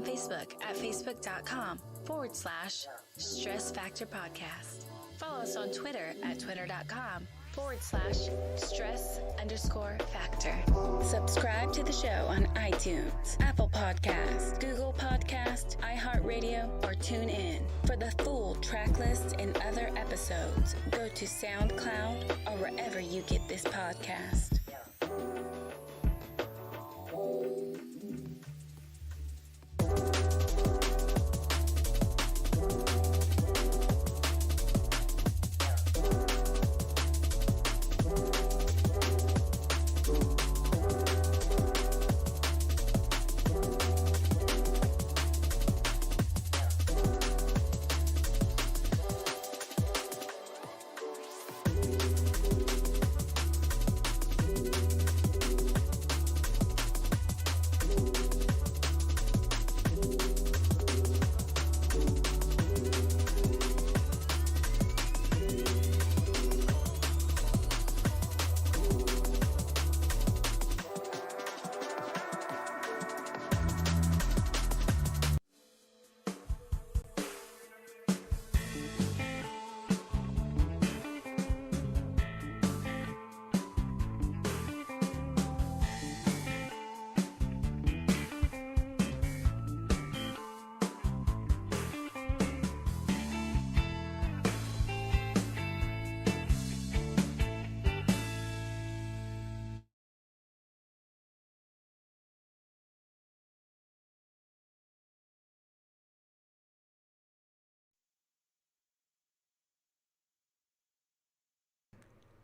Facebook at facebook.com/Stress Factor Podcast. Follow us on Twitter at twitter.com/stress_factor. Subscribe to the show on iTunes, Apple Podcasts, Google Podcasts, iHeartRadio, or TuneIn. For the full track list and other episodes, go to SoundCloud or wherever you get this podcast.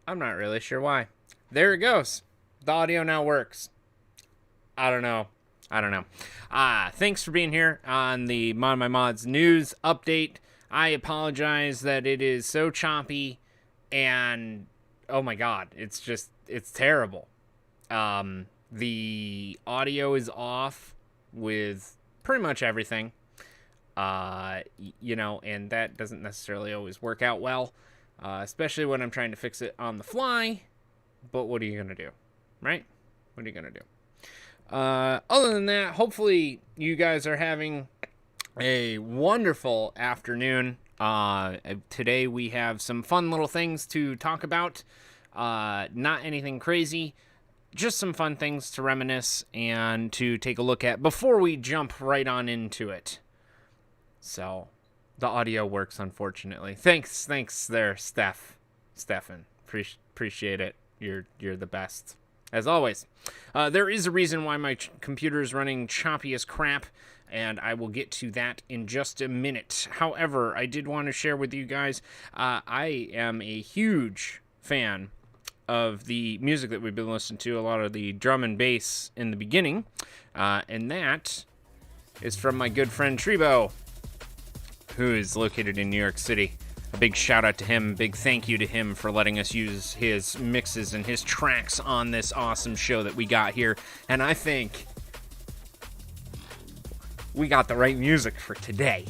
I'm not really sure why. There it goes. The audio now works. I don't know. Thanks for being here on the ModMyMods news update. I apologize that it is so choppy and oh my god, it's terrible. The audio is off with pretty much everything. And that doesn't necessarily always work out well. Especially when I'm trying to fix it on the fly. But what are you going to do? Right? What are you going to do? Other than that, hopefully you guys are having a wonderful afternoon. Today we have some fun little things to talk about. Not anything crazy. Just some fun things to reminisce and to take a look at before we jump right on into it. So... the audio works, unfortunately. Thanks there, Stefan. Appreciate it. You're the best, as always. There is a reason why my computer is running choppy as crap, and I will get to that in just a minute. However, I did want to share with you guys, I am a huge fan of the music that we've been listening to, a lot of the drum and bass in the beginning, and that is from my good friend Trebo, who is located in New York City. A big shout out to him, big thank you to him for letting us use his mixes and his tracks on this awesome show that we got here. And I think we got the right music for today.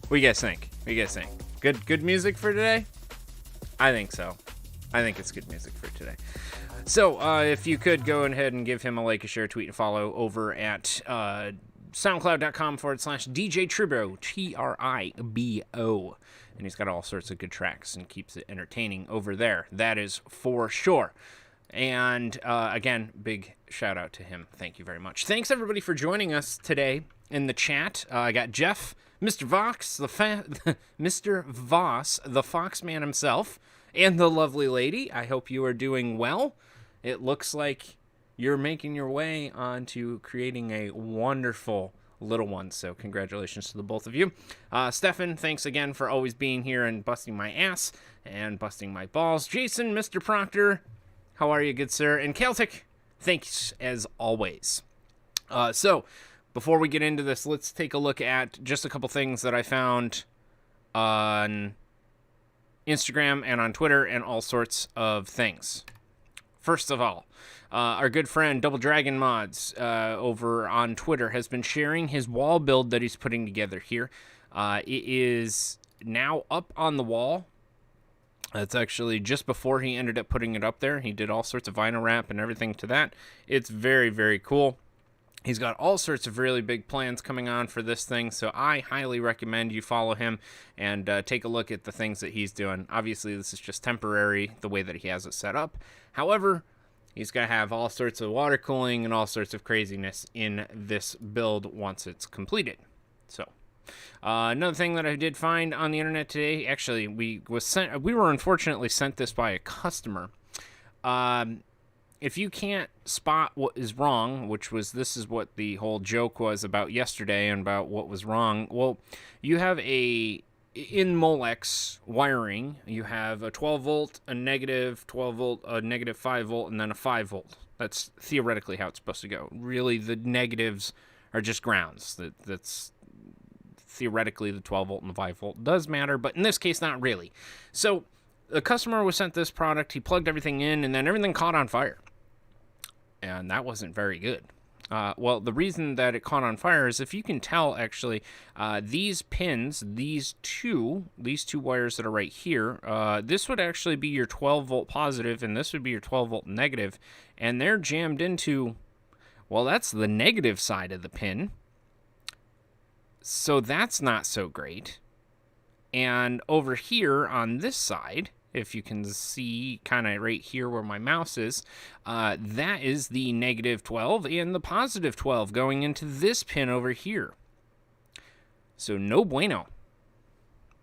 What do you guys think? Good music for today? I think so. I think it's good music for today. So, if you could go ahead and give him a like, a share, tweet, and follow over at SoundCloud.com/DJ Tribo, Tribo. And he's got all sorts of good tracks and keeps it entertaining over there. That is for sure. And again, big shout out to him. Thank you very much. Thanks everybody for joining us today in the chat. I got Jeff, Mr. Vox, Mr. Voss, the Fox man himself, and the lovely lady. I hope you are doing well. It looks like you're making your way onto creating a wonderful little one, so congratulations to the both of you. Stefan, thanks again for always being here and busting my ass and busting my balls. Jason, Mr. Proctor, how are you, good sir? And Celtic, thanks as always. So, before we get into this, let's take a look at just a couple things that I found on Instagram and on Twitter and all sorts of things. First of all, our good friend Double Dragon Mods over on Twitter has been sharing his wall build that he's putting together here. It is now up on the wall. That's actually just before he ended up putting it up there. He did all sorts of vinyl wrap and everything to that. It's very, very cool. He's got all sorts of really big plans coming on for this thing, so I highly recommend you follow him and take a look at the things that he's doing. Obviously, this is just temporary, the way that he has it set up. However, he's going to have all sorts of water cooling and all sorts of craziness in this build once it's completed. So, another thing that I did find on the internet today, actually, we were unfortunately sent this by a customer. If you can't spot what is wrong, this is what the whole joke was about yesterday and about what was wrong. Well, you have in Molex wiring, you have a 12 volt, a negative 12 volt, a negative 5 volt, and then a 5 volt. That's theoretically how it's supposed to go. Really, the negatives are just grounds. That's theoretically the 12 volt and the 5 volt does matter, but in this case, not really. So the customer was sent this product. He plugged everything in, and then everything caught on fire. And that wasn't very good. Well, the reason that it caught on fire is, if you can tell, actually, these pins, these two wires that are right here, this would actually be your 12 volt positive, and this would be your 12 volt negative, and they're jammed into, well, that's the negative side of the pin. So that's not so great. And over here on this side, if you can see kind of right here where my mouse is, that is the negative 12 and the positive 12 going into this pin over here. So no bueno.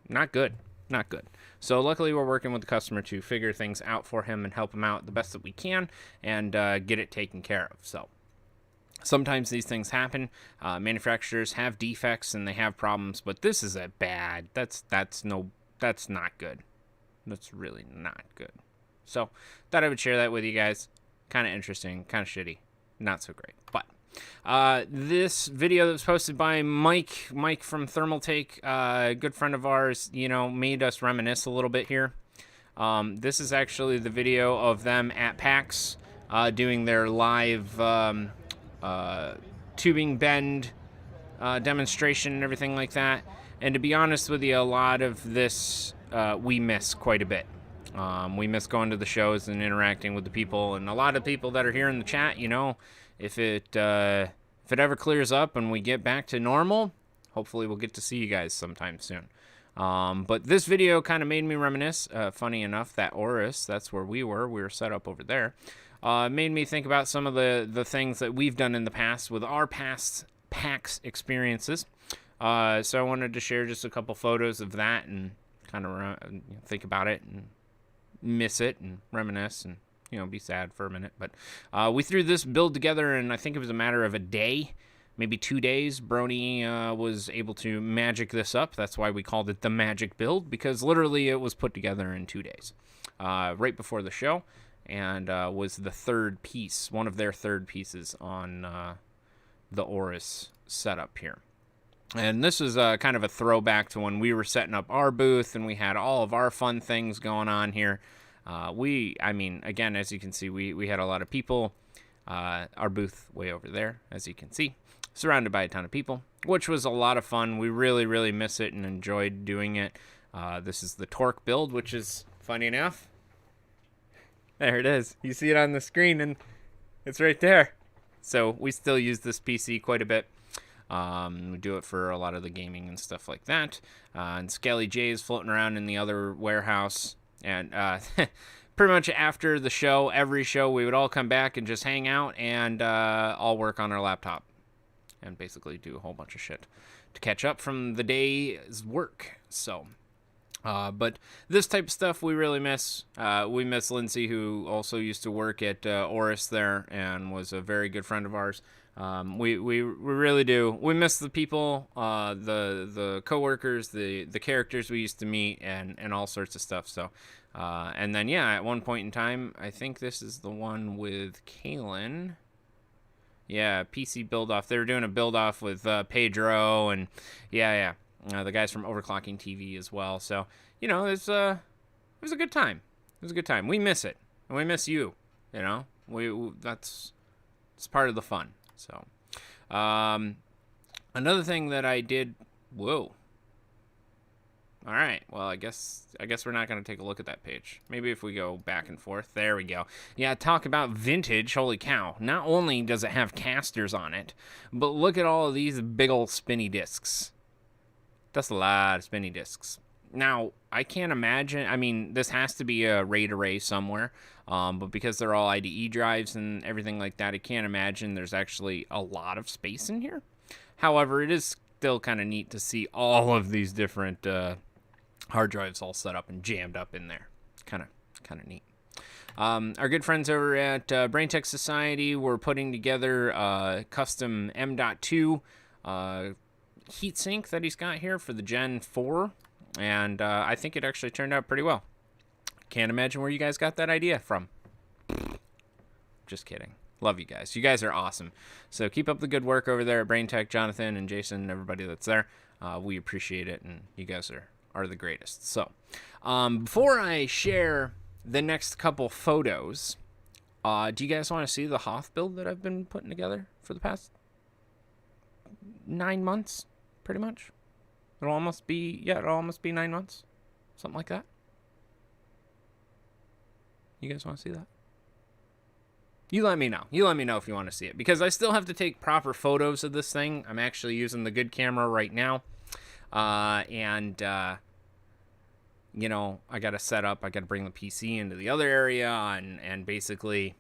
Not good. Not good. So luckily we're working with the customer to figure things out for him and help him out the best that we can and get it taken care of. So sometimes these things happen. Manufacturers have defects and they have problems, but this is that's not good. That's really not good. So, thought I would share that with you guys. Kind of interesting, kind of shitty. Not so great. But, this video that was posted by Mike from Thermal Take, a good friend of ours, made us reminisce a little bit here. This is actually the video of them at PAX, doing their live, tubing bend, demonstration and everything like that. And to be honest with you, a lot of this we miss quite a bit. We miss going to the shows and interacting with the people, and a lot of people that are here in the chat. If it ever clears up and we get back to normal, hopefully we'll get to see you guys sometime soon. But this video kind of made me reminisce. Funny enough, that Oris, that's where we were set up over there. Made me think about some of the things that we've done in the past with our past PAX experiences. So I wanted to share just a couple photos of that and kind of think about it and miss it and reminisce and be sad for a minute. But we threw this build together, and I think it was a matter of a day, maybe 2 days. Brony was able to magic this up. That's why we called it the magic build, because literally it was put together in 2 days, right before the show, and was the third piece, one of their third pieces on the Oris setup here. And this is kind of a throwback to when we were setting up our booth and we had all of our fun things going on here. Again, as you can see, we had a lot of people. Our booth way over there, as you can see, surrounded by a ton of people, which was a lot of fun. We really, really miss it and enjoyed doing it. This is the Torque build, which is funny enough. There it is. You see it on the screen, and it's right there. So we still use this PC quite a bit. We do it for a lot of the gaming and stuff like that. And Skelly J is floating around in the other warehouse. And pretty much after the show, every show, we would all come back and just hang out and all work on our laptop. And basically do a whole bunch of shit to catch up from the day's work. So, but this type of stuff we really miss. We miss Lindsay, who also used to work at Oris there and was a very good friend of ours. We really do. We miss the people, the coworkers, the characters we used to meet, and all sorts of stuff. So, and then at one point in time, I think this is the one with Kaylin. Yeah, PC build off. They were doing a build off with Pedro and the guys from Overclocking TV as well. So it was a good time. It was a good time. We miss it, and we miss you. It's part of the fun. So, another thing that I did, All right. Well, I guess we're not going to take a look at that page. Maybe if we go back and forth. There we go. Yeah, talk about vintage. Holy cow. Not only does it have casters on it, but look at all of these big old spinny discs. That's a lot of spinny discs. Now, I can't imagine. I mean, this has to be a RAID array somewhere. But because they're all IDE drives and everything like that, I can't imagine there's actually a lot of space in here. However, it is still kind of neat to see all of these different hard drives all set up and jammed up in there. Kind of neat. Our good friends over at BrainTech Society were putting together a custom M.2 heatsink that he's got here for the Gen 4, and I think it actually turned out pretty well. Can't imagine where you guys got that idea from. Just kidding. Love you guys. You guys are awesome. So keep up the good work over there at BrainTech, Jonathan and Jason and everybody that's there. We appreciate it, and you guys are the greatest. So before I share the next couple photos, do you guys want to see the Hoth build that I've been putting together for the past 9 months, pretty much? It'll almost be 9 months, something like that. You guys want to see that? You let me know. You let me know if you want to see it, because I still have to take proper photos of this thing. I'm actually using the good camera right now. You know, I got to set up. I got to bring the PC into the other area and basically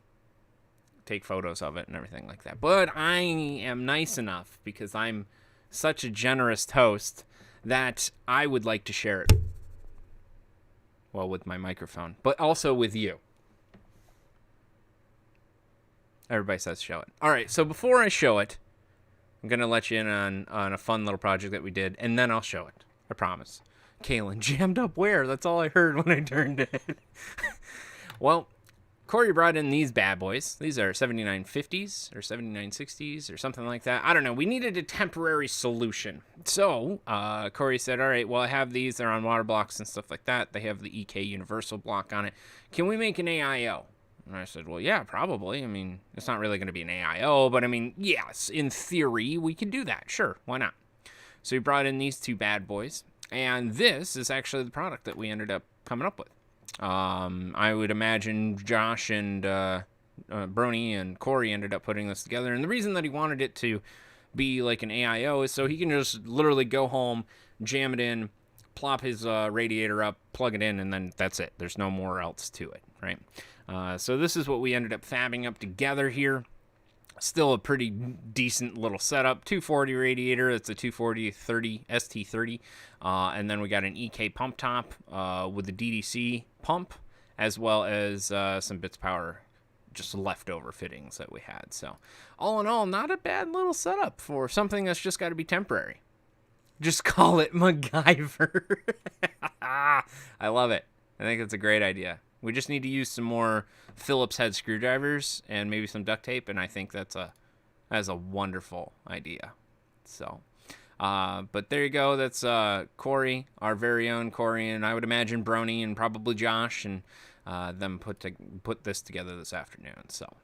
take photos of it and everything like that. But I am nice enough, because I'm such a generous host, that I would like to share it. Well, with my microphone, but also with you. Everybody says show it. All right, so before I show it, I'm going to let you in on a fun little project that we did, and then I'll show it. I promise. Kalen, jammed up where? That's all I heard when I turned it. Well, Corey brought in these bad boys. These are 7950s or 7960s or something like that. I don't know. We needed a temporary solution. So Corey said, all right, well, I have these. They're on water blocks and stuff like that. They have the EK universal block on it. Can we make an AIO? And I said, well, yeah, probably. I mean, it's not really going to be an AIO, but I mean, yes, in theory, we could do that. Sure, why not? So we brought in these two bad boys, and this is actually the product that we ended up coming up with. I would imagine Josh and Brony and Corey ended up putting this together, and the reason that he wanted it to be like an AIO is so he can just literally go home, jam it in, plop his radiator up, plug it in, and then that's it. There's no more else to it, right? So this is what we ended up fabbing up together here. Still a pretty decent little setup. 240 radiator. It's a 240-30 ST30. And then we got an EK pump top with a DDC pump, as well as some bits power, just leftover fittings that we had. So all in all, not a bad little setup for something that's just got to be temporary. Just call it MacGyver. I love it. I think it's a great idea. We just need to use some more Phillips head screwdrivers and maybe some duct tape, and I think that's a wonderful idea. So, but there you go. That's Corey, our very own Corey, and I would imagine Brony and probably Josh, and them put this together this afternoon. So,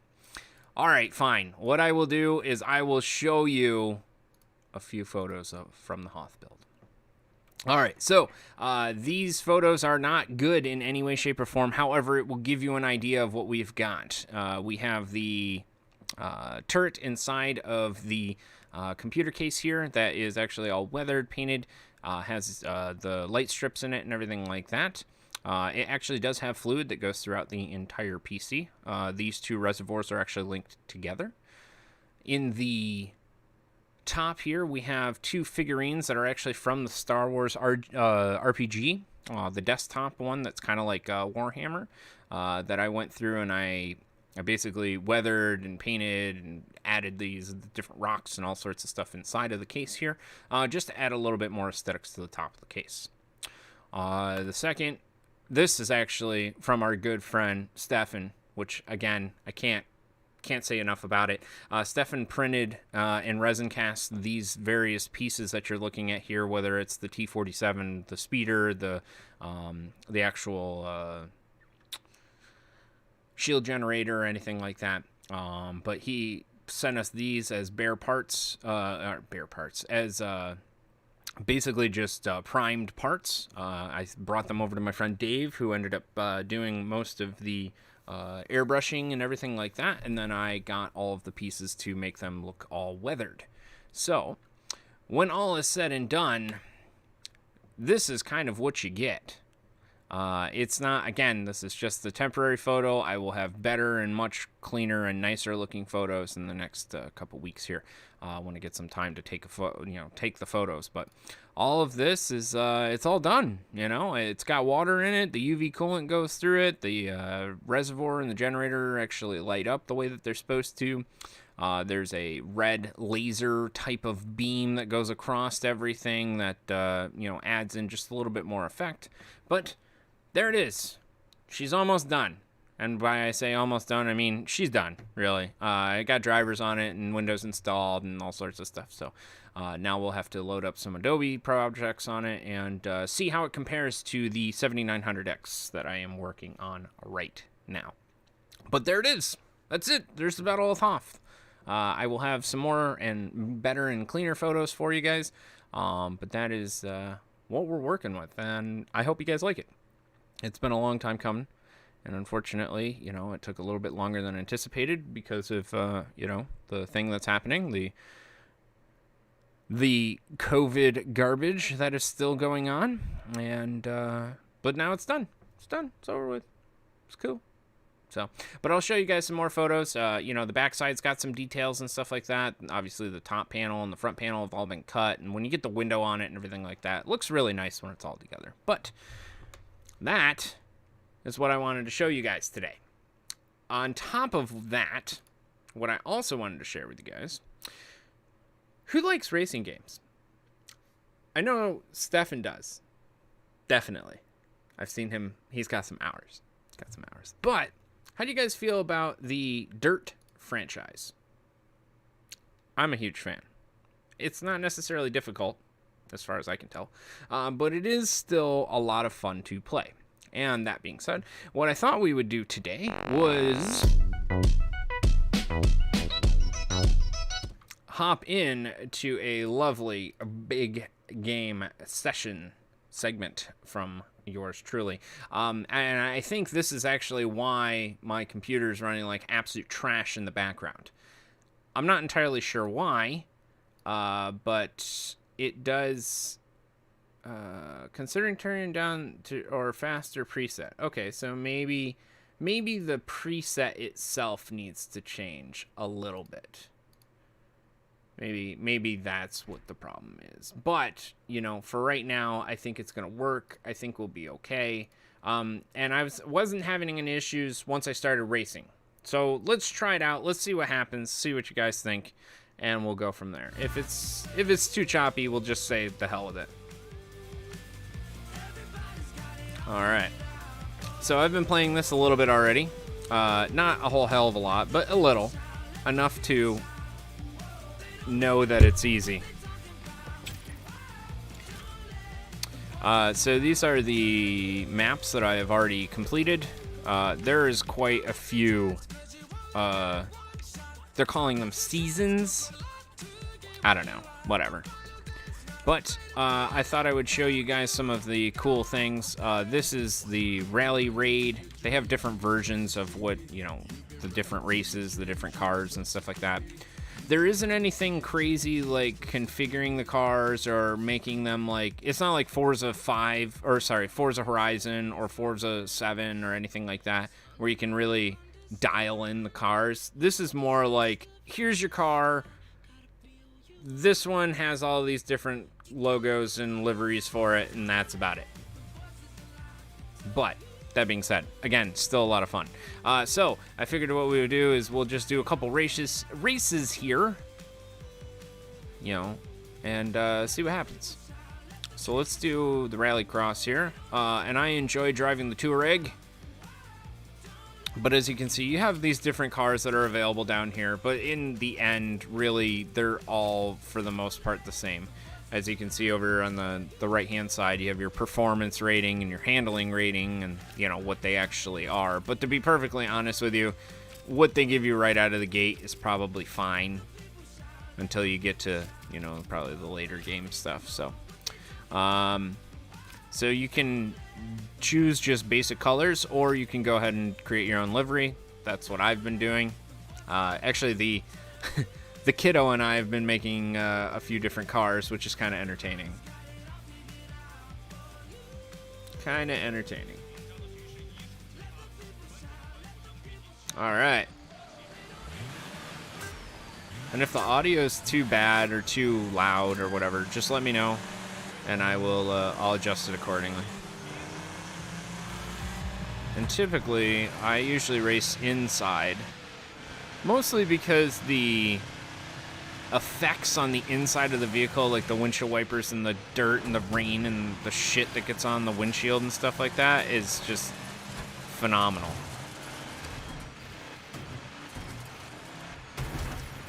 all right, fine. What I will do is I will show you a few photos from the Hoth build. All right, so these photos are not good in any way, shape, or form. However, it will give you an idea of what we've got. We have the turret inside of the computer case here that is actually all weathered, painted, has the light strips in it and everything like that. It actually does have fluid that goes throughout the entire PC. These two reservoirs are actually linked together. In the top here, we have two figurines that are actually from the Star Wars RPG, the desktop one that's kind of like Warhammer, that I went through and I basically weathered and painted and added these different rocks and all sorts of stuff inside of the case here, just to add a little bit more aesthetics to the top of the case. The second, this is actually from our good friend Stefan, which again, I can't say enough about it. Stefan printed and resin cast these various pieces that you're looking at here, whether it's the T47, the speeder, the actual shield generator or anything like that. But he sent us these as as basically just primed parts. I brought them over to my friend Dave, who ended up doing most of the airbrushing and everything like that, and then I got all of the pieces to make them look all weathered. So when all is said and done, this is kind of what you get. It's not, again, this is just the temporary photo. I will have better and much cleaner and nicer looking photos in the next couple weeks here, when I get some time to take take the photos. But all of this is, it's all done, it's got water in it. The UV coolant goes through it. The reservoir and the generator actually light up the way that they're supposed to. There's a red laser type of beam that goes across everything that, adds in just a little bit more effect. But there it is. She's almost done. And by I say almost done, I mean she's done, really. I got drivers on it and Windows installed and all sorts of stuff. So now we'll have to load up some Adobe projects on it and see how it compares to the 7900X that I am working on right now. But there it is. That's it. There's the Battle of Hoth. I will have some more and better and cleaner photos for you guys. But that is what we're working with. And I hope you guys like it. It's been a long time coming, and unfortunately, it took a little bit longer than anticipated because of, the thing that's happening, the COVID garbage that is still going on, and, but now it's done. It's done. It's over with. It's cool. So, but I'll show you guys some more photos. The backside's got some details and stuff like that. Obviously, the top panel and the front panel have all been cut, and when you get the window on it and everything like that, it looks really nice when it's all together. But that is what I wanted to show you guys today. On top of that, what I also wanted to share with you guys, who likes racing games? I know Stefan does. Definitely. I've seen him. He's got some hours. But how do you guys feel about the Dirt franchise? I'm a huge fan. It's not necessarily difficult, as far as I can tell, but it is still a lot of fun to play. And that being said, what I thought we would do today was hop in to a lovely big game segment from yours truly. And I think this is actually why my computer is running like absolute trash in the background. I'm not entirely sure why, but it does, considering turning down to or faster preset. Okay, so maybe the preset itself needs to change a little bit. Maybe that's what the problem is. But, for right now, I think it's going to work. I think we'll be okay. And I wasn't having any issues once I started racing. So let's try it out. Let's see what happens. See what you guys think. And we'll go from there. If it's too choppy, we'll just say the hell with it. All right. So I've been playing this a little bit already. Not a whole hell of a lot, but a little. Enough to know that it's easy. So these are the maps that I have already completed. There is quite a few. They're calling them seasons. I don't know. Whatever. But I thought I would show you guys some of the cool things. This is the Rally Raid. They have different versions of what, the different races, the different cars and stuff like that. There isn't anything crazy like configuring the cars or making them like, it's not like Forza Horizon or Forza 7 or anything like that, where you can really dial in the cars. This is more like, here's your car. This one has all these different logos and liveries for it, and that's about it. But that being said, again, still a lot of fun. So I figured what we would do is we'll just do a couple races here, and see what happens. So let's do the Rallycross here. And I enjoy driving the Touareg. But as you can see, you have these different cars that are available down here. But in the end, really, they're all, for the most part, the same. As you can see over on the right-hand side, you have your performance rating and your handling rating and, what they actually are. But to be perfectly honest with you, what they give you right out of the gate is probably fine until you get to, probably the later game stuff. So, So you can choose just basic colors, or you can go ahead and create your own livery. That's what I've been doing. Actually, the the kiddo and I have been making a few different cars, which is kind of entertaining. All right. And if the audio is too bad or too loud or whatever, just let me know, and I'll adjust it accordingly. And typically, I usually race inside, mostly because the effects on the inside of the vehicle, like the windshield wipers and the dirt and the rain and the shit that gets on the windshield and stuff like that, is just phenomenal.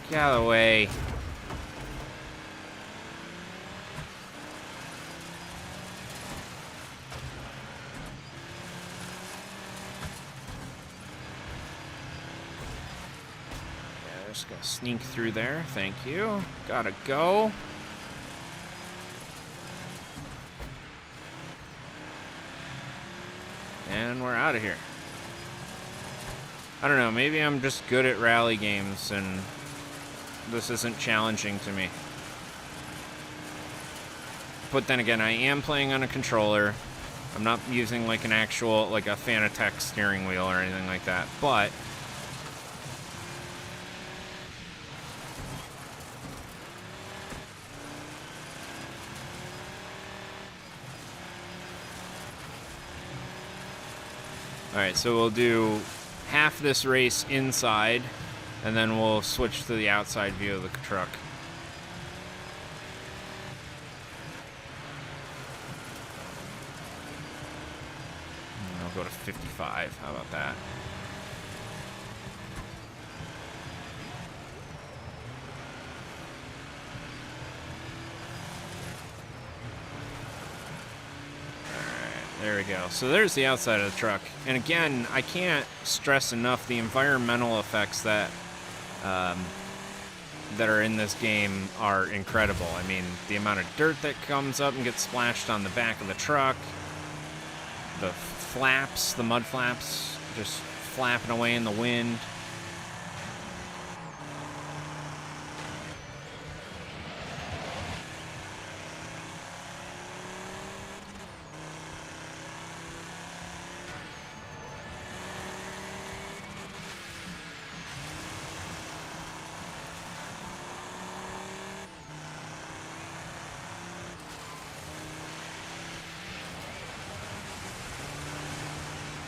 Get out of the way. Yeah, just gotta sneak through there. Thank you. Gotta go. And we're out of here. I don't know, maybe I'm just good at rally games and this isn't challenging to me. But then again, I am playing on a controller. I'm not using like an actual, like a Fanatec steering wheel or anything like that. But alright, so we'll do half this race inside, and then we'll switch to the outside view of the truck. And I'll go to 55. How about that? There we go. So there's the outside of the truck. And again, I can't stress enough the environmental effects that are in this game are incredible. I mean, the amount of dirt that comes up and gets splashed on the back of the truck, the flaps, the mud flaps, just flapping away in the wind.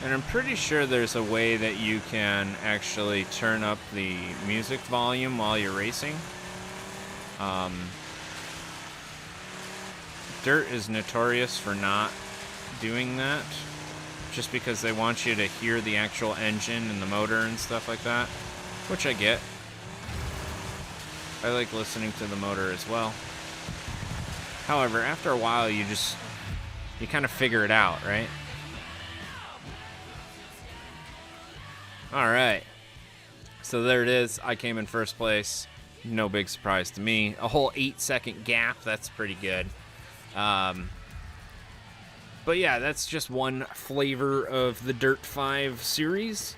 And I'm pretty sure there's a way that you can actually turn up the music volume while you're racing. Dirt is notorious for not doing that, just because they want you to hear the actual engine and the motor and stuff like that, which I get. I like listening to the motor as well. However, after a while, you kind of figure it out, right? Alright, so there it is. I came in first place. No big surprise to me. A whole 8-second gap, that's pretty good. But yeah, that's just one flavor of the Dirt 5 series.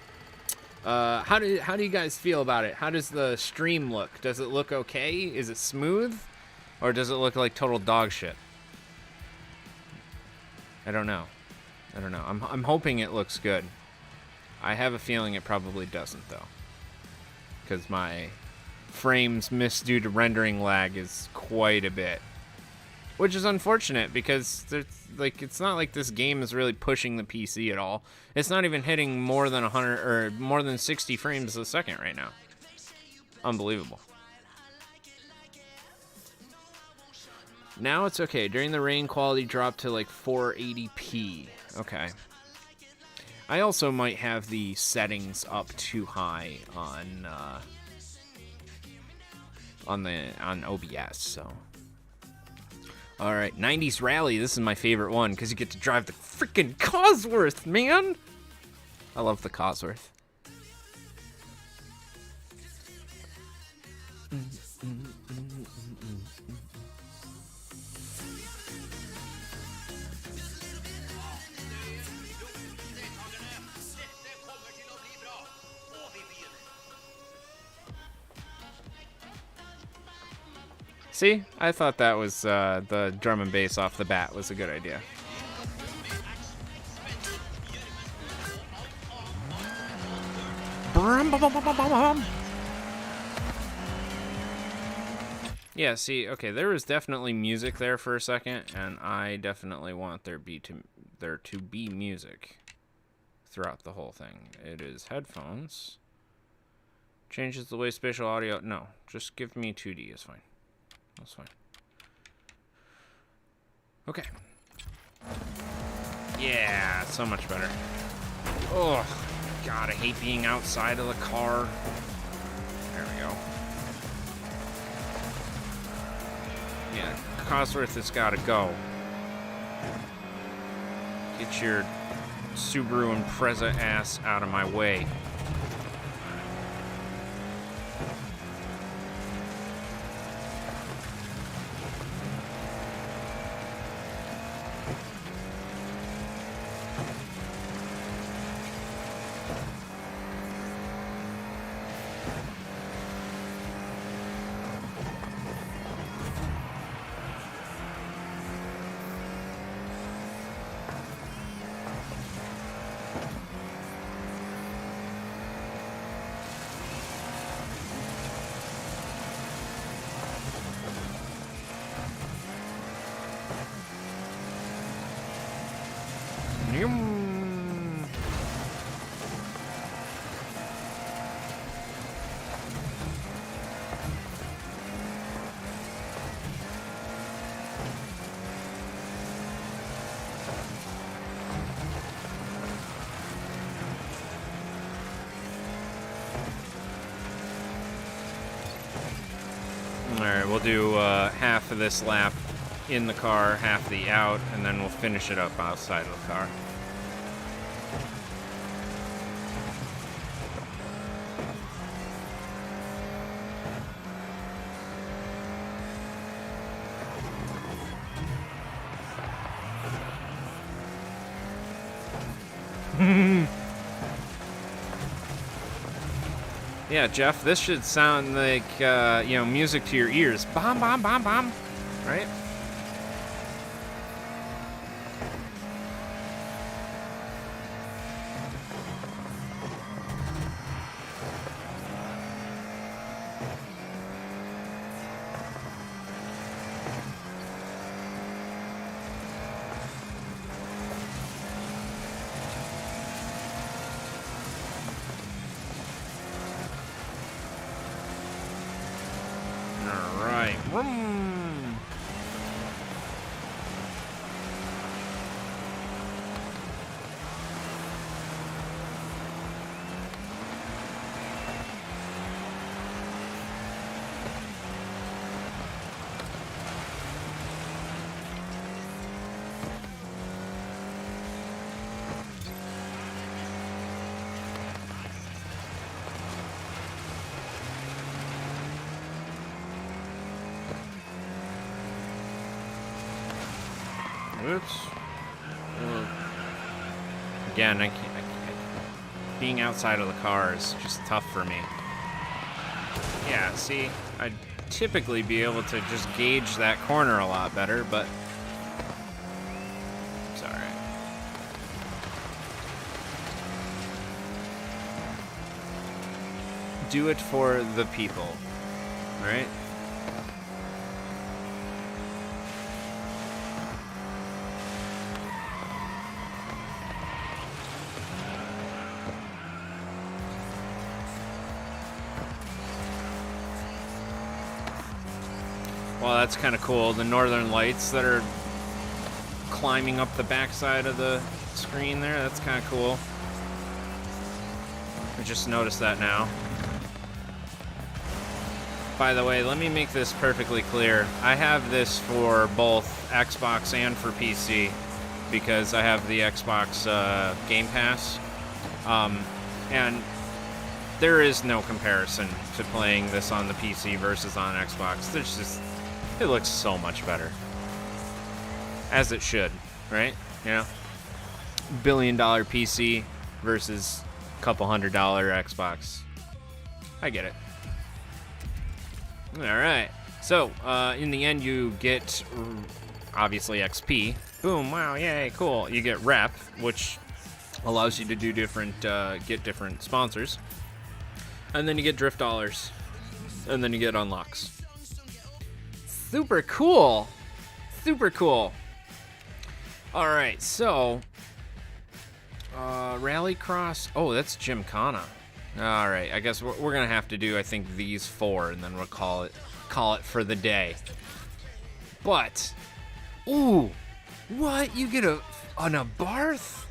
How do you guys feel about it? How does the stream look? Does it look okay? Is it smooth? Or does it look like total dog shit? I don't know. I'm hoping it looks good. I have a feeling it probably doesn't, though, because my frames missed due to rendering lag is quite a bit, which is unfortunate because it's not like this game is really pushing the PC at all. It's not even hitting more than 100 or more than 60 frames a second right now. Unbelievable. Now it's okay. During the rain, quality dropped to like 480p. Okay. I also might have the settings up too high on OBS, so. All right, 90s Rally. This is my favorite one because you get to drive the freaking Cosworth, man. I love the Cosworth. See, I thought that was the drum and bass off the bat was a good idea. Yeah, see, okay, there was definitely music there for a second, and I definitely want there to be music throughout the whole thing. It is headphones. Changes the way spatial audio. No, just give me 2D is fine. That's fine. Okay. Yeah, so much better. Oh, God, I hate being outside of the car. There we go. Yeah, Cosworth has got to go. Get your Subaru Impreza ass out of my way. Alright, we'll do half of this lap in the car, half the out, and then we'll finish it up outside of the car. Yeah, Jeff, this should sound like, music to your ears. Bomb, bomb, bomb, bomb. Right? Vroom. Oops. Again, I can't. Being outside of the car is just tough for me. Yeah, see, I'd typically be able to just gauge that corner a lot better, but it's alright. Do it for the people, right? Well, that's kind of cool. The northern lights that are climbing up the backside of the screen there, that's kind of cool. I just noticed that now. By the way, let me make this perfectly clear. I have this for both Xbox and for PC because I have the Xbox Game Pass. And there is no comparison to playing this on the PC versus on Xbox. There's just... It looks so much better. As it should, right? You know? $1 billion PC versus couple $100 Xbox. I get it. Alright. So, in the end, you get, obviously, XP. Boom, wow, yay, cool. You get rep, which allows you to do get different sponsors. And then you get drift dollars. And then you get unlocks. Super cool. Super cool. All right, so Rallycross. Oh, that's Gymkhana. All right, I guess we're gonna have to do, I think, these 4, and then we'll call it for the day. But, ooh, what? You get an Abarth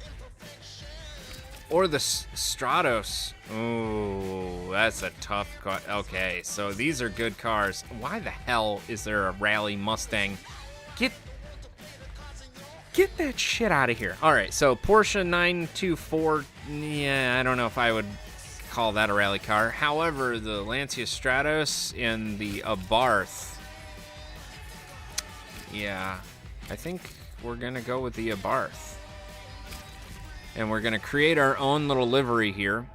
or the Stratos? Ooh, that's a tough car. Okay, so these are good cars. Why the hell is there a Rally Mustang? Get that shit out of here. All right, so Porsche 924, yeah, I don't know if I would call that a rally car. However, the Lancia Stratos and the Abarth, yeah, I think we're going to go with the Abarth. And we're going to create our own little livery here,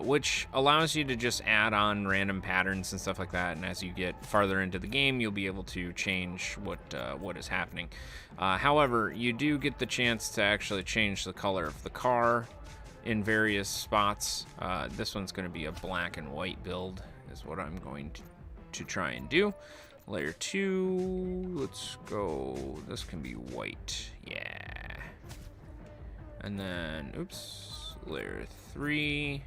which allows you to just add on random patterns and stuff like that. And as you get farther into the game, you'll be able to change what is happening. However, you do get the chance to actually change the color of the car in various spots. This one's going to be a black and white build is what I'm going to try and do. Layer 2, let's go, this can be white, yeah. And then, oops, layer 3,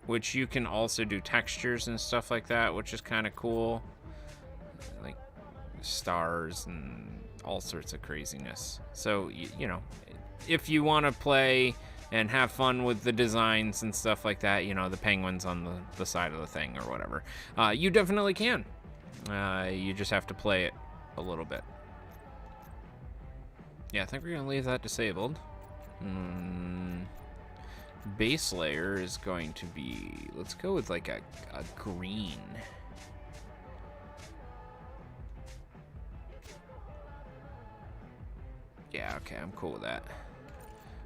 which you can also do textures and stuff like that, which is kind of cool. Like stars and all sorts of craziness. So, you know, if you want to play and have fun with the designs and stuff like that, you know, the penguins on the side of the thing or whatever, you definitely can. You just have to play it a little bit. Yeah, I think we're going to leave that disabled. Base layer is going to be, let's go with like a green. Yeah, okay, I'm cool with that.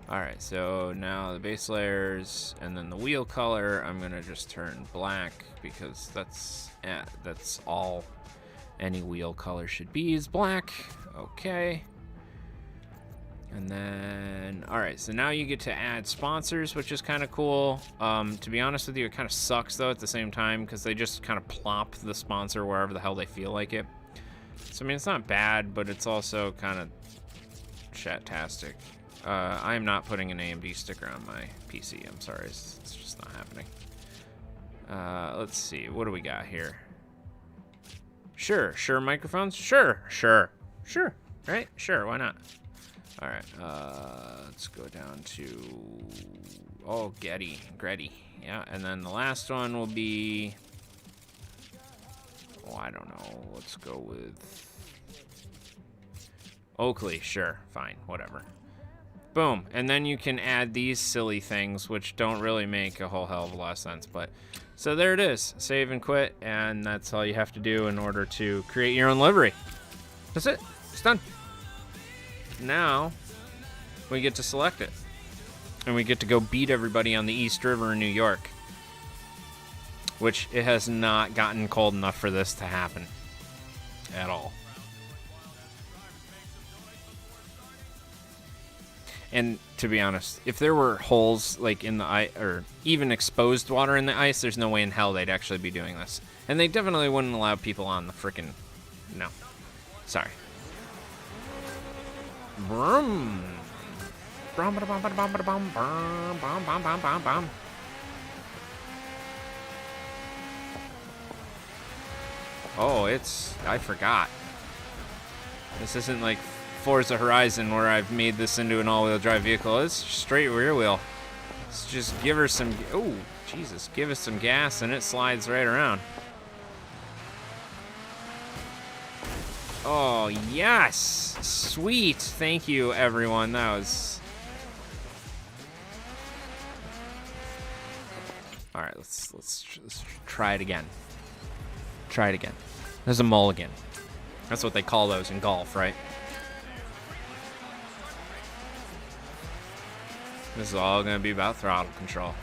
Alright, so now the base layers and then the wheel color, I'm gonna just turn black because that's all any wheel color should be is black. Okay. And then, alright, so now you get to add sponsors, which is kind of cool. To be honest with you, it kind of sucks though at the same time because they just kind of plop the sponsor wherever the hell they feel like it. So I mean, it's not bad, but it's also kind of chat-tastic. I am not putting an AMD sticker on my PC. I'm sorry, it's just not happening. Let's see, what do we got here? Sure microphones? Sure, right? Sure, why not? All right, let's go down to, oh, Getty, yeah, and then the last one will be, oh, I don't know, let's go with Oakley, sure, fine, whatever. Boom, and then you can add these silly things, which don't really make a whole hell of a lot of sense, but, so there it is, save and quit, and that's all you have to do in order to create your own livery. That's it, it's done. Now, we get to select it. And we get to go beat everybody on the East River in New York. Which, it has not gotten cold enough for this to happen. At all. And, to be honest, if there were holes, like, in the ice, or even exposed water in the ice, there's no way in hell they'd actually be doing this. And they definitely wouldn't allow people on the frickin'... No. Sorry. Vroom. Oh, I forgot. This isn't like Forza Horizon where I've made this into an all-wheel drive vehicle. It's straight rear wheel. Let's just give her some, oh, Jesus, give us some gas and it slides right around. Oh, yes! Sweet! Thank you, everyone. That was... Alright, let's try it again. Try it again. There's a mulligan. That's what they call those in golf, right? This is all going to be about throttle control.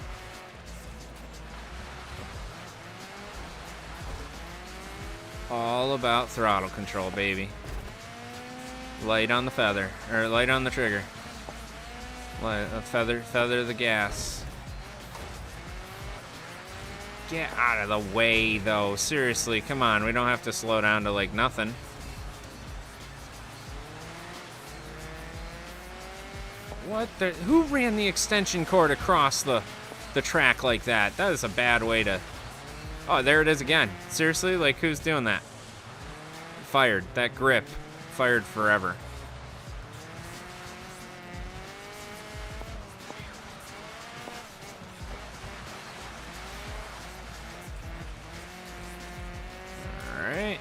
all about throttle control, baby. Light on the feather, or light on the trigger. Light, feather the gas. Get out of the way, though. Seriously, come on. We don't have to slow down to, like, nothing. What the? Who ran the extension cord across the track like that? That is a bad way to... Oh, there it is again. Seriously? Like, who's doing that? Fired. That grip. Fired forever. Alright.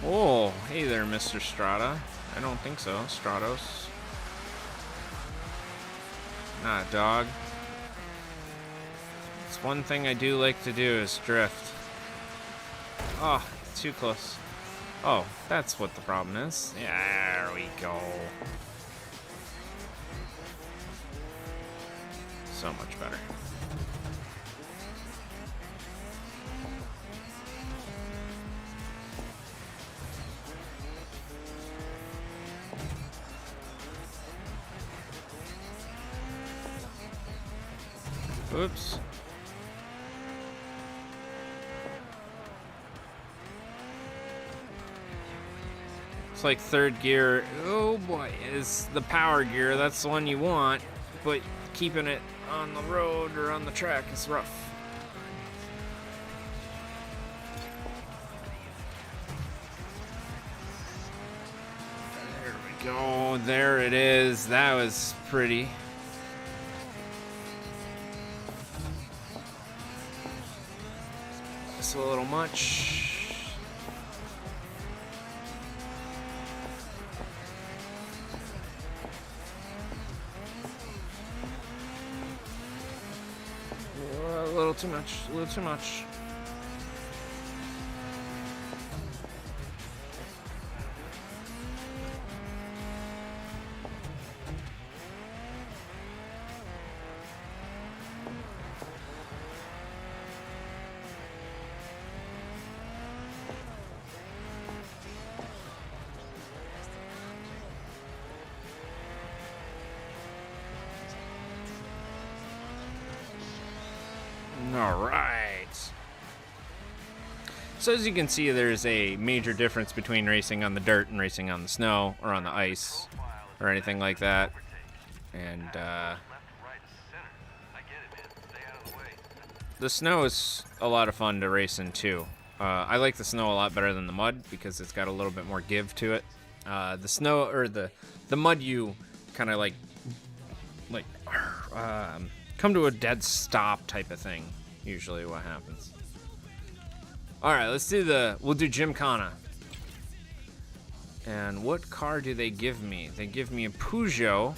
Oh, hey there, Mr. Strata. I don't think so. Stratos. Nah, dog. It's one thing I do like to do is drift. Oh, too close. Oh, that's what the problem is. Yeah, there we go. So much better. Oops. It's like third gear. Oh boy, is the power gear. That's the one you want, but keeping it on the road or on the track is rough. There we go. There it is. That was pretty. A little much. A little too much. A little too much. All right. So as you can see, there's a major difference between racing on the dirt and racing on the snow or on the ice or anything like that. And the snow is a lot of fun to race in too. I like the snow a lot better than the mud because it's got a little bit more give to it. The snow or the mud, you kind of like come to a dead stop type of thing. Usually what happens. All right, we'll do Gymkhana. And what car do they give me? They give me a Peugeot,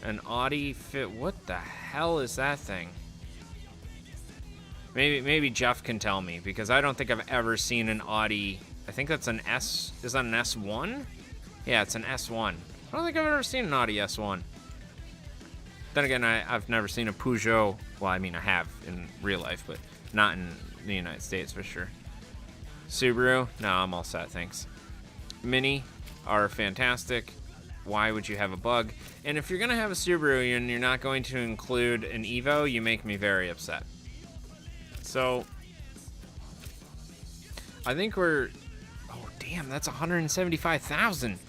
an Audi Fit. What the hell is that thing? Maybe Jeff can tell me because I don't think I've ever seen an Audi. I think that's an S. Is that an S1? Yeah, it's an S1. I don't think I've ever seen an Audi S1. Then again, I've never seen a Peugeot. Well, I mean, I have in real life, but not in the United States for sure. Subaru? No, I'm all set, thanks. Mini are fantastic. Why would you have a bug? And if you're going to have a Subaru and you're not going to include an Evo, you make me very upset. So, I think we're... Oh, damn, that's $175,000.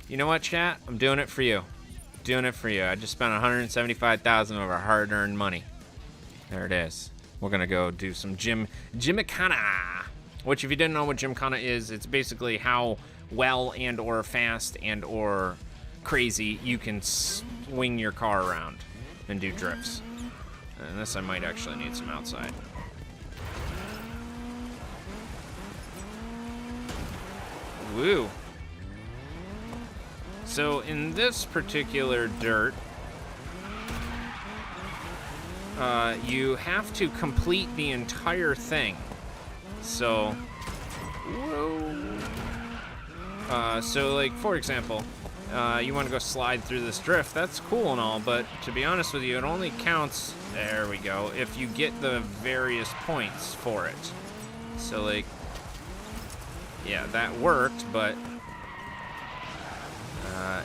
You know what, chat? I'm doing it for you. Doing it for you. I just spent $175,000 of our hard-earned money. There it is. We're gonna go do some Gymkhana. Which, if you didn't know what Gymkhana is, it's basically how well and or fast and or crazy you can swing your car around and do drifts. And this I might actually need some outside. Woo. So in this particular dirt, you have to complete the entire thing. So, whoa. So like, for example, you want to go slide through this drift, that's cool and all, but to be honest with you, it only counts, there we go, if you get the various points for it. So, like, yeah, that worked, but,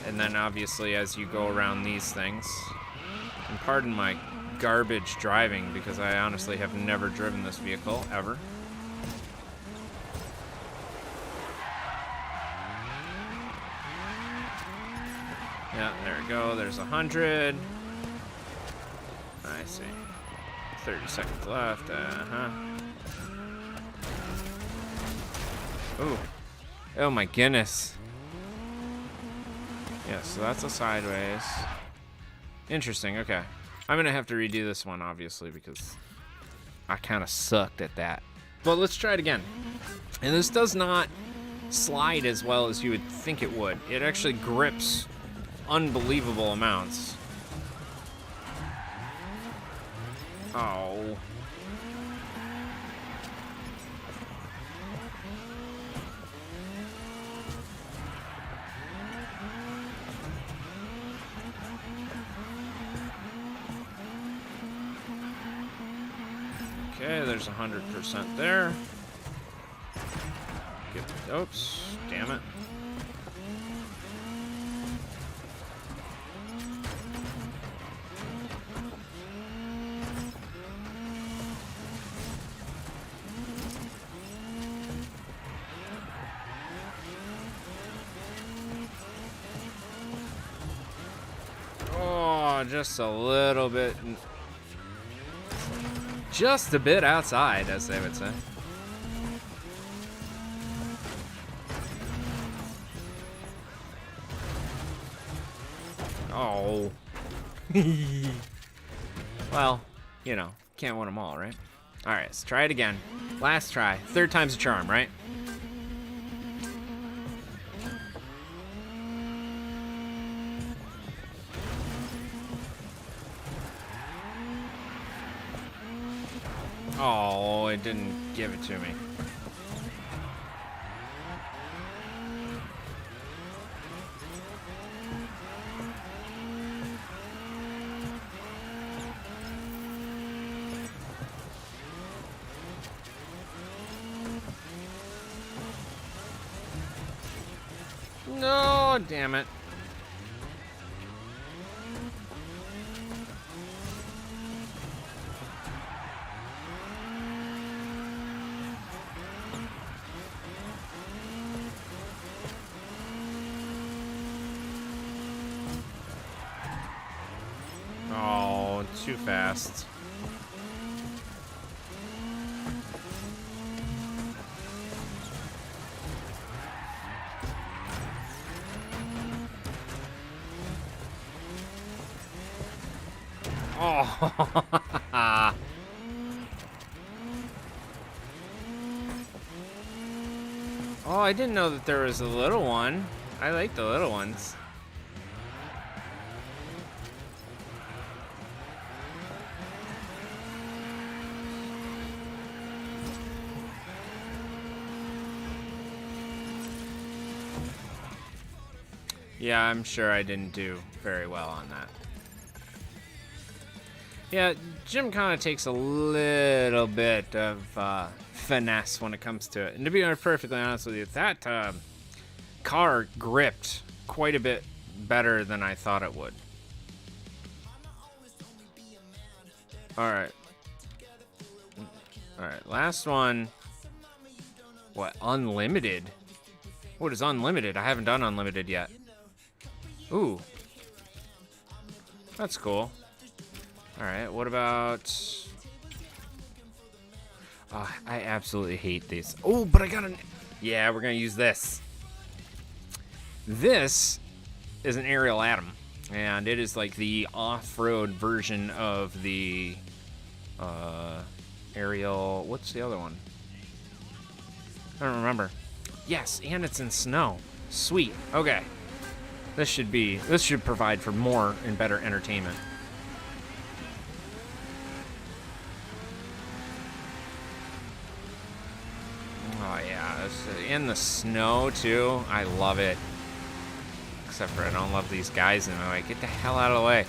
and then obviously as you go around these things, and pardon my garbage driving, because I honestly have never driven this vehicle, ever. Yeah, there we go. There's 100. I see. 30 seconds left. Ooh. Oh my goodness. Yeah, so that's a sideways. Interesting, okay. I'm gonna have to redo this one, obviously, because I kind of sucked at that. But let's try it again. And this does not slide as well as you would think it would. It actually grips unbelievable amounts. Oh. Okay, there's 100% there. Oops, damn it. Oh, just a little bit. Just a bit outside, as they would say. Oh. Well, you know, can't win them all, right? All right, let's try it again. Last try. Third time's a charm, right? Oh, it didn't give it to me. No, damn it. Oh, too fast. Oh. Oh, I didn't know that there was a little one. I like the little ones. Yeah, I'm sure I didn't do very well on that. Yeah, Jim kind of takes a little bit of finesse when it comes to it. And to be perfectly honest with you, that car gripped quite a bit better than I thought it would. Alright. Alright, last one. What, unlimited? What is unlimited? I haven't done unlimited yet. Ooh. That's cool. Alright, what about... Oh, I absolutely hate these. Oh, but I got an... Yeah, we're going to use this. This is an aerial atom. And it is like the off-road version of the... aerial... What's the other one? I don't remember. Yes, and it's in snow. Sweet. Okay. This should provide for more and better entertainment. Oh yeah, in the snow too. I love it. Except for I don't love these guys in my way. Get the hell out of the way.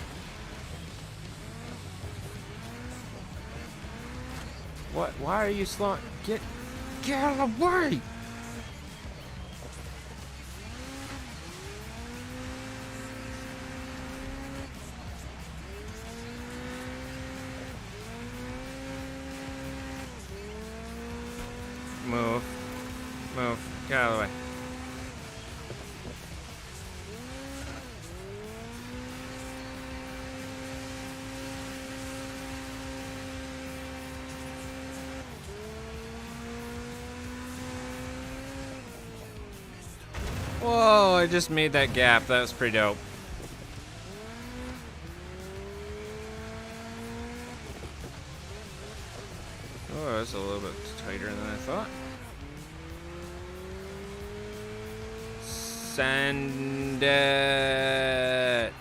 What? Why are you slowing? Get out of the way! Move. Get out of the way. Whoa, I just made that gap. That was pretty dope. Oh, that's a little bit tighter than I thought. Send it.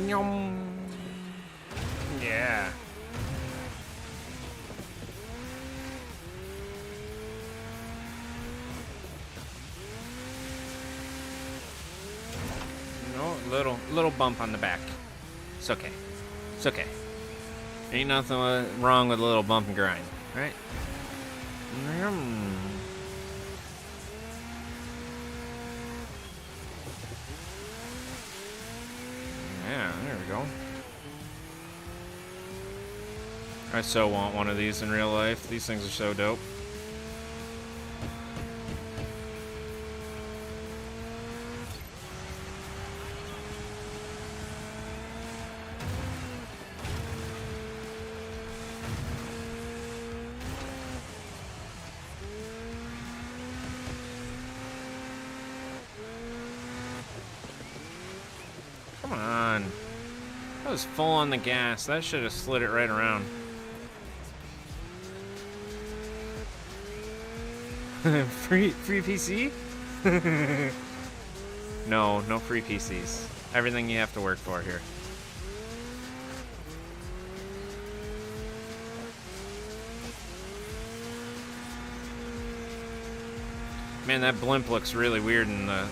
Yum. Yeah. No, little bump on the back. It's okay. It's okay. Ain't nothing wrong with a little bump and grind, right? Yum. Yeah, there we go. I so want one of these in real life. These things are so dope. Come on. That was full on the gas. That should have slid it right around. free PC? No free PCs. Everything you have to work for here. Man, that blimp looks really weird in the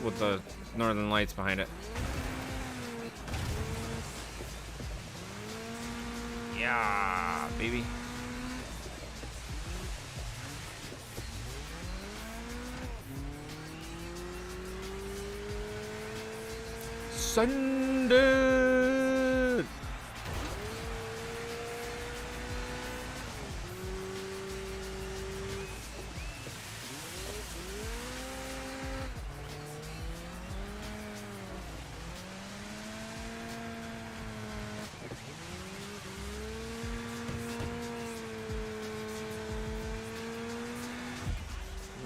with the northern lights behind it. Yeah, baby. Send it.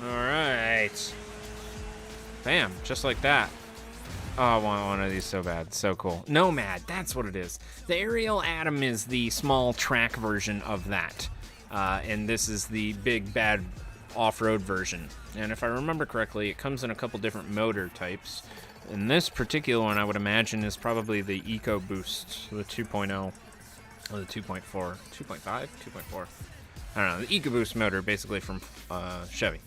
All right. Bam, just like that. Oh, I want one of these so bad. So cool. Nomad, that's what it is. The Aerial Atom is the small track version of that. And this is the big, bad off-road version. And if I remember correctly, it comes in a couple different motor types. And this particular one, I would imagine, is probably the EcoBoost, the 2.0, or the 2.4, 2.5, 2.4. I don't know, the EcoBoost motor, basically from Chevy.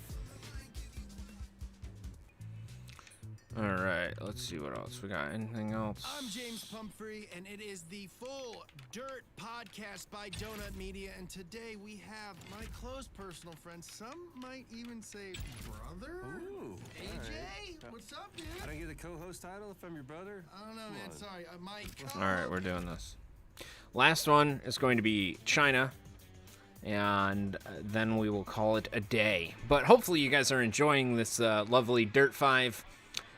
All right. right, let's see what else we got. Anything else? I'm James Pumphrey, and it is the Full Dirt Podcast by Donut Media. And today we have my close personal friend, some might even say brother. Ooh, AJ, right. what's up, dude? I don't get the co-host title if I'm your brother. I don't know, man. Sorry, my co-host. All right, we're doing this. Last one is going to be China, and then we will call it a day. But hopefully you guys are enjoying this lovely Dirt 5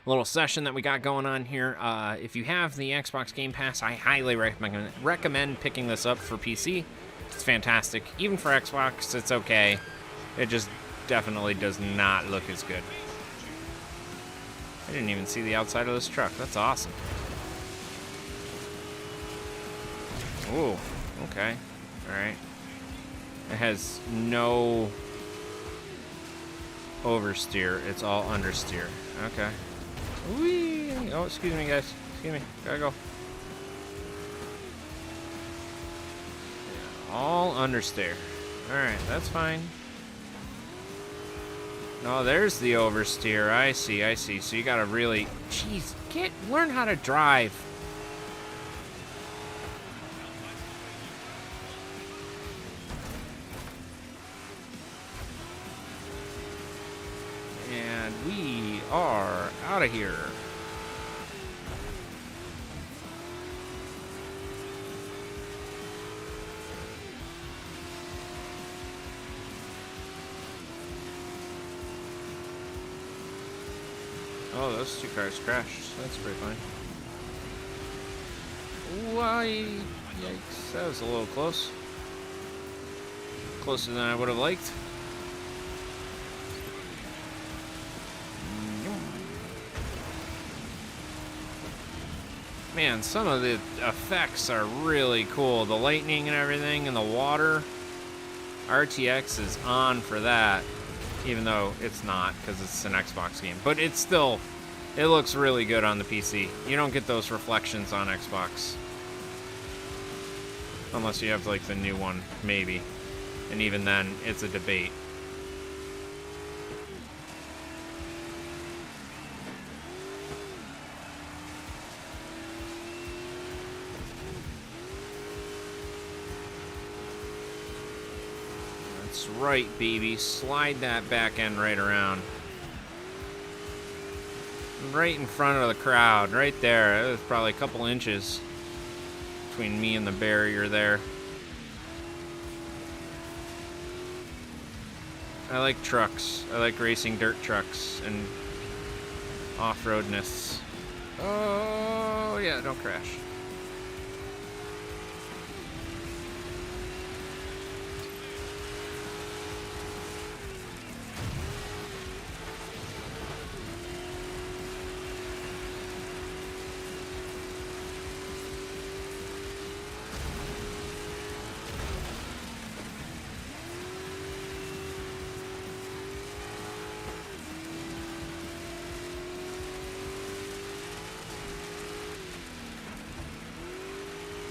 little session that we got going on here. If you have the Xbox Game Pass, I highly recommend picking this up for PC. It's fantastic. Even for Xbox, it's okay. It just definitely does not look as good. I didn't even see the outside of this truck. That's awesome. Ooh, okay. Alright. It has no oversteer. It's all understeer. Okay. Whee! Oh, excuse me, guys. Excuse me. Gotta go. Yeah, all understeer. Alright, that's fine. No, there's the oversteer. I see, I see. So you gotta really... Jeez, learn how to drive. And we are out of here. Oh, those two cars crashed. That's pretty funny. Why? Yikes. That was a little close. Closer than I would have liked. Man, some of the effects are really cool. The lightning and everything and the water. RTX is on for that, even though it's not because it's an Xbox game. But it's still, it looks really good on the PC. You don't get those reflections on Xbox. Unless you have like the new one, maybe. And even then, it's a debate. That's right, baby. Slide that back end right around. Right in front of the crowd. Right there. There's probably a couple inches between me and the barrier there. I like trucks. I like racing dirt trucks and off-roadness. Oh, yeah, don't crash.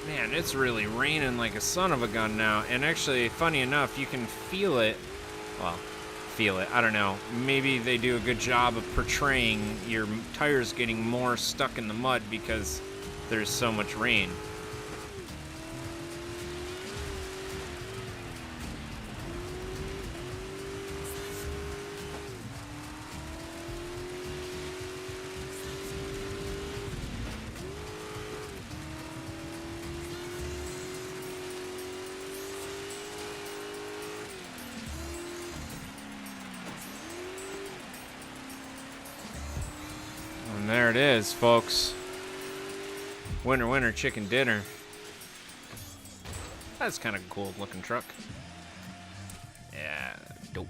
Man, it's really raining like a son of a gun now. And actually, funny enough, you can feel it. Well, feel it. I don't know. Maybe they do a good job of portraying your tires getting more stuck in the mud because there's so much rain. And there it is, folks. Winner, winner, chicken dinner. That's kind of a cool looking truck. Yeah, dope.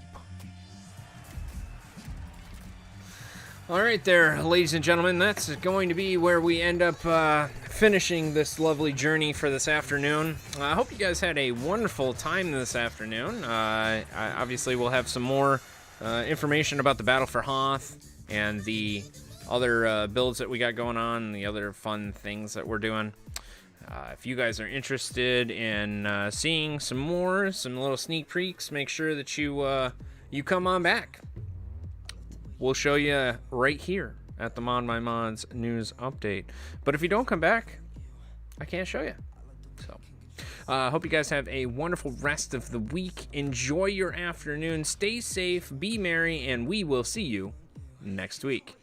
All right there, ladies and gentlemen, that's going to be where we end up finishing this lovely journey for this afternoon. I hope you guys had a wonderful time this afternoon. Obviously, we'll have some more information about the Battle for Hoth and the other builds that we got going on, and the other fun things that we're doing. If you guys are interested in seeing some little sneak peeks, make sure that you come on back. We'll show you right here at the ModMyMods news update. But if you don't come back, I can't show you. So, hope you guys have a wonderful rest of the week. Enjoy your afternoon. Stay safe, be merry, and we will see you next week.